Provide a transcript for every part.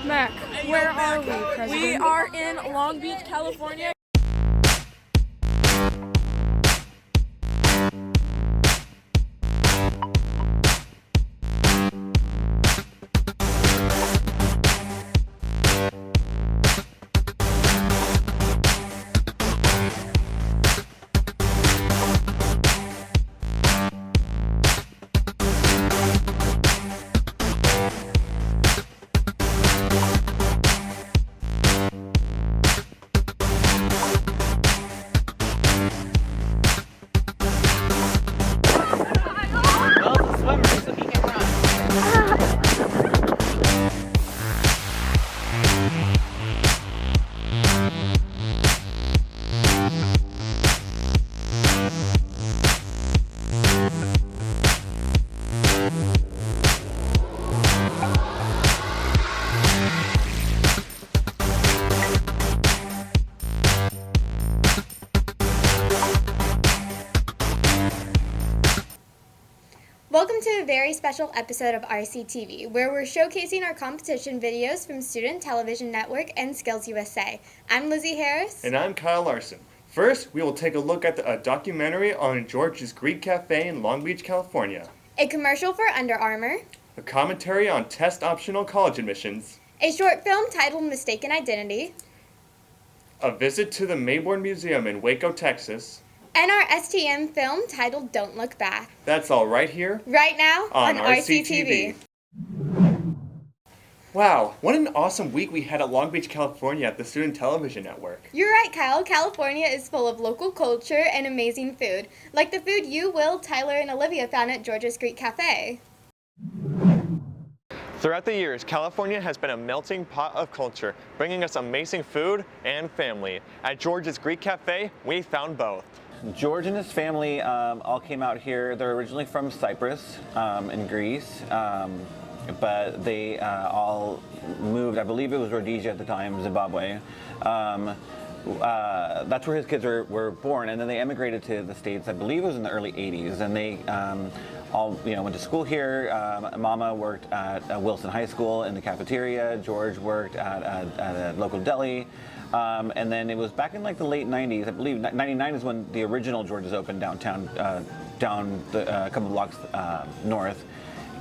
Mac, where are we, President? We are in Long Beach, California. Welcome to a very special episode of RCTV, where we're showcasing our competition videos from Student Television Network and Skills USA. I'm Lizzy Harris. And I'm Kyle Larsen. First, we will take a look at a documentary on George's Greek Cafe in Long Beach, California. A commercial for Under Armour. A commentary on test-optional college admissions. A short film titled Mistaken Identity. A visit to the Mayborn Museum in Waco, Texas. And our STM film titled Don't Look Back. That's all right here. Right now on RCTV. Wow, what an awesome week we had at Long Beach, California at the Student Television Network. You're right, Kyle. California is full of local culture and amazing food, like the food you, Will, Tyler, and Olivia found at George's Greek Cafe. Throughout the years, California has been a melting pot of culture, bringing us amazing food and family. At George's Greek Cafe, we found both. George and his family all came out here. They're originally from Cyprus in Greece, but they all moved, I believe it was Rhodesia at the time, Zimbabwe. That's where his kids were born, and then they emigrated to the States, I believe it was in the early 80s, and they all went to school here. Mama worked at Wilson High School in the cafeteria. George worked at a local deli. And then it was back in like the late 90s, I believe 99 is when the original George's opened downtown, down a couple blocks north.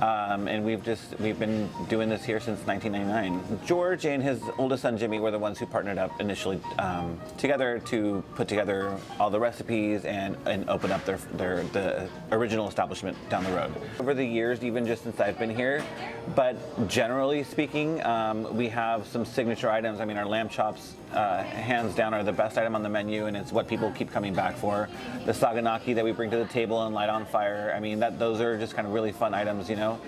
And we've been doing this here since 1999. George and his oldest son Jimmy were the ones who partnered up initially together to put together all the recipes and open up the original establishment down the road. Over the years, even just since I've been here, but generally speaking, we have some signature items. I mean, our lamb chops, hands down, are the best item on the menu, and it's what people keep coming back for. The saganaki that we bring to the table and light on fire, I mean, those are just kind of really fun items, you know.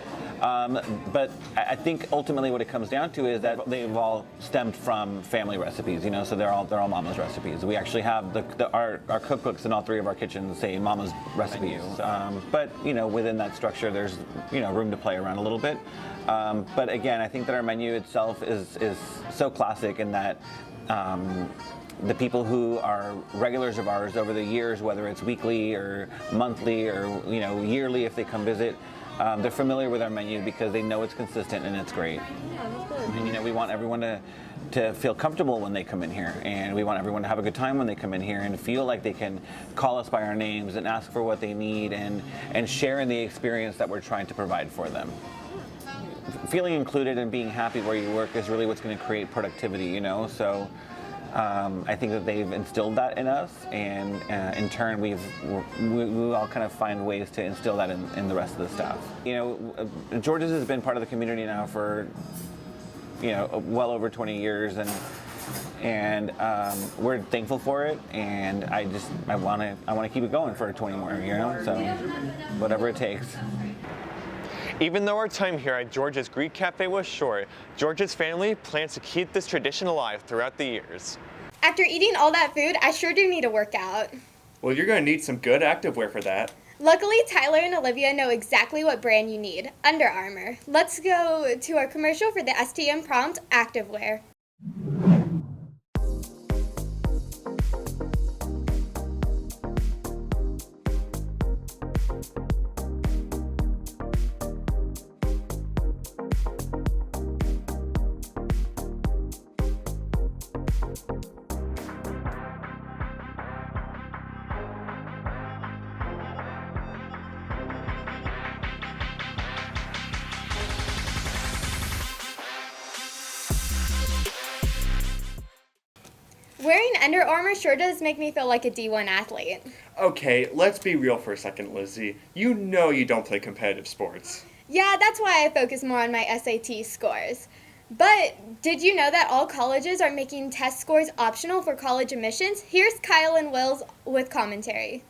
But I think ultimately what it comes down to is that they've all stemmed from family recipes, you know, so they're all Mama's recipes. We actually have our cookbooks in all three of our kitchens say Mama's recipes. But, you know, within that structure, there's, you know, room to play around a little bit. But again, I think that our menu itself is so classic in that the people who are regulars of ours over the years, whether it's weekly or monthly or, you know, yearly if they come visit, they're familiar with our menu because they know it's consistent and it's great. Yeah, that's good. And, you know, we want everyone to feel comfortable when they come in here, and we want everyone to have a good time when they come in here and feel like they can call us by our names and ask for what they need and share in the experience that we're trying to provide for them. Feeling included and being happy where you work is really what's going to create productivity, you know, so I think that they've instilled that in us, and in turn we all kind of find ways to instill that in the rest of the staff. You know, George's has been part of the community now for, you know, well over 20 years, and we're thankful for it, and I want to keep it going for 20 more, you know, so whatever it takes. Even though our time here at George's Greek Cafe was short, George's family plans to keep this tradition alive throughout the years. After eating all that food, I sure do need to work out. Well, you're going to need some good activewear for that. Luckily, Tyler and Olivia know exactly what brand you need, Under Armour. Let's go to our commercial for the STM Prompt Activewear. Wearing Under Armour sure does make me feel like a D1 athlete. Okay, let's be real for a second, Lizzy. You know you don't play competitive sports. Yeah, that's why I focus more on my SAT scores. But did you know that all colleges are making test scores optional for college admissions? Here's Kyle and Wills with commentary.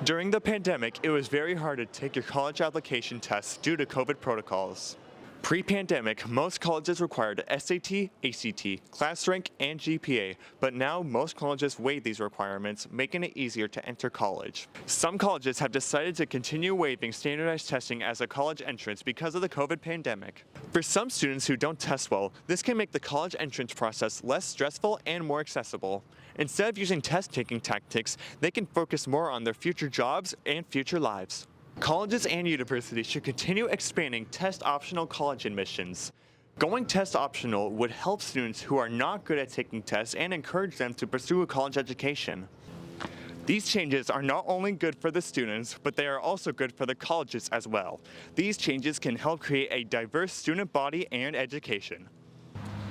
During the pandemic, it was very hard to take your college application tests due to COVID protocols. Pre-pandemic, most colleges required SAT, ACT, class rank, and GPA, but now most colleges waive these requirements, making it easier to enter college. Some colleges have decided to continue waiving standardized testing as a college entrance because of the COVID pandemic. For some students who don't test well, this can make the college entrance process less stressful and more accessible. Instead of using test-taking tactics, they can focus more on their future jobs and future lives. Colleges and universities should continue expanding test-optional college admissions. Going test-optional would help students who are not good at taking tests and encourage them to pursue a college education. These changes are not only good for the students, but they are also good for the colleges as well. These changes can help create a diverse student body and education.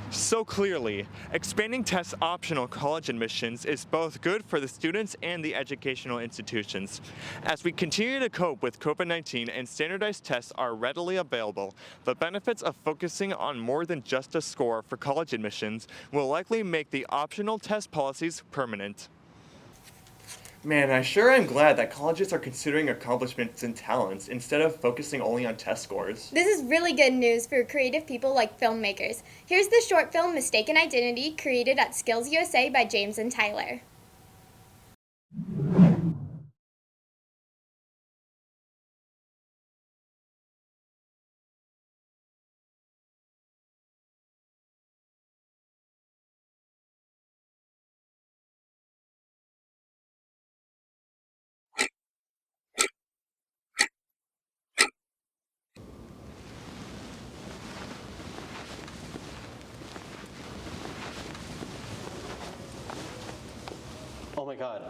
So clearly, expanding test-optional college admissions is both good for the students and the educational institutions. As we continue to cope with COVID-19 and standardized tests are readily available, the benefits of focusing on more than just a score for college admissions will likely make the optional test policies permanent. Man, I sure am glad that colleges are considering accomplishments and talents instead of focusing only on test scores. This is really good news for creative people like filmmakers. Here's the short film Mistaken Identity, created at Skills USA by James and Tyler. Oh my God.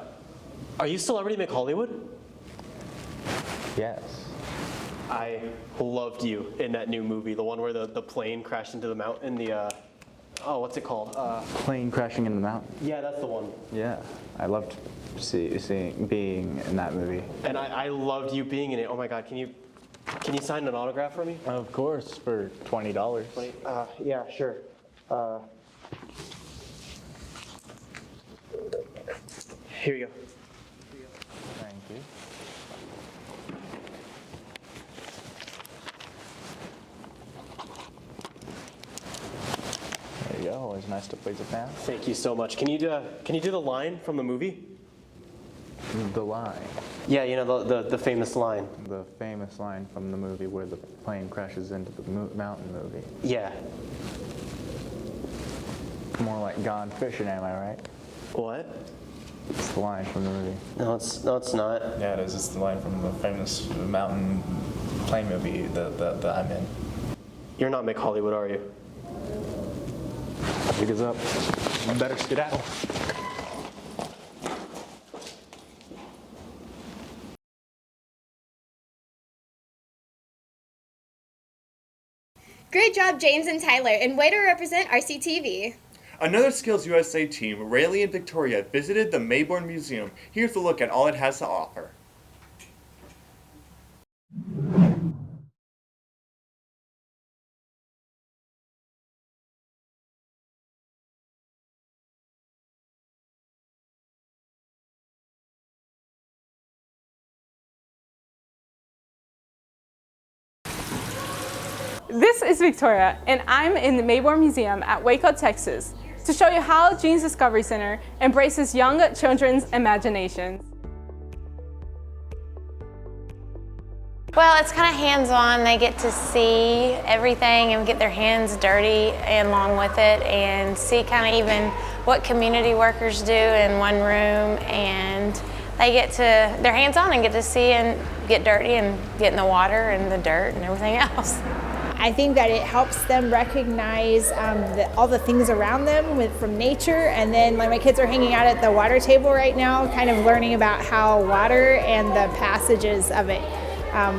Are you Celebrity McHollywood? Yes. I loved you in that new movie, the one where the plane crashed into the mountain, oh, what's it called? Plane crashing in the mountain. Yeah, that's the one. Yeah, I loved being in that movie. And I loved you being in it. Oh my God, can you sign an autograph for me? Of course, for $20. Yeah, sure. Here you go. Thank you. There you go. Always nice to please a fan. Thank you so much. Can you do the line from the movie? The line. Yeah, you know the famous line. The famous line from the movie where the plane crashes into the mountain movie. Yeah. More like Gone Fishing, am I right? What? It's the line from the movie. No, it's not. Yeah, it is. It's the line from the famous mountain plane movie that I'm in. You're not McHollywood, are you? Pick us up. Better skedaddle. Great job, James and Tyler, and way to represent RCTV. Another Skills USA team, Rayleigh and Victoria, visited the Mayborn Museum. Here's a look at all it has to offer. This is Victoria, and I'm in the Mayborn Museum at Waco, Texas, to show you how Gene's Discovery Center embraces young children's imaginations. Well, it's kind of hands-on. They get to see everything and get their hands dirty and along with it and see kind of even what community workers do in one room, and they get to, they're hands-on and get to see and get dirty and get in the water and the dirt and everything else. I think that it helps them recognize all the things around them from nature, and then like my kids are hanging out at the water table right now, kind of learning about how water and the passages of it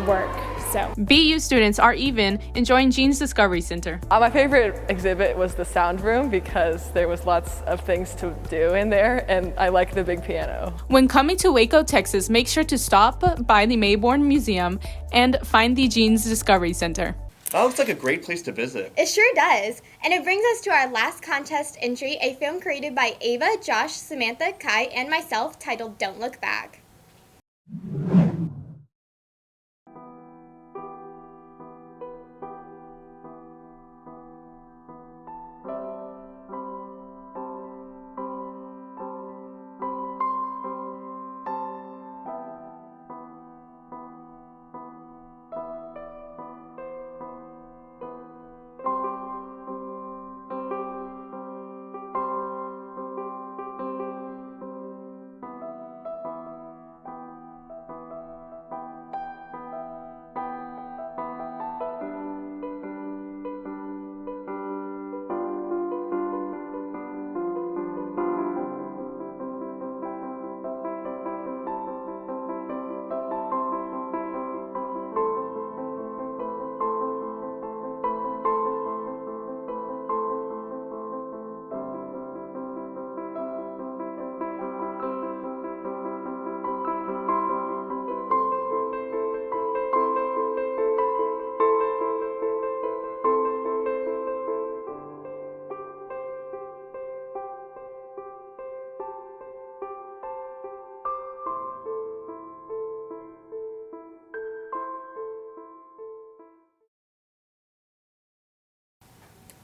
work. So BU students are even enjoying Gene's Discovery Center. My favorite exhibit was the sound room because there was lots of things to do in there, and I like the big piano. When coming to Waco, Texas, make sure to stop by the Mayborn Museum and find the Gene's Discovery Center. That looks like a great place to visit. It sure does. And it brings us to our last contest entry, a film created by Ava, Josh, Samantha, Kai, and myself titled Don't Look Back.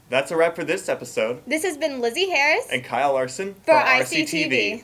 That's a wrap for this episode. This has been Lizzy Harris and Kyle Larsen for RCTV.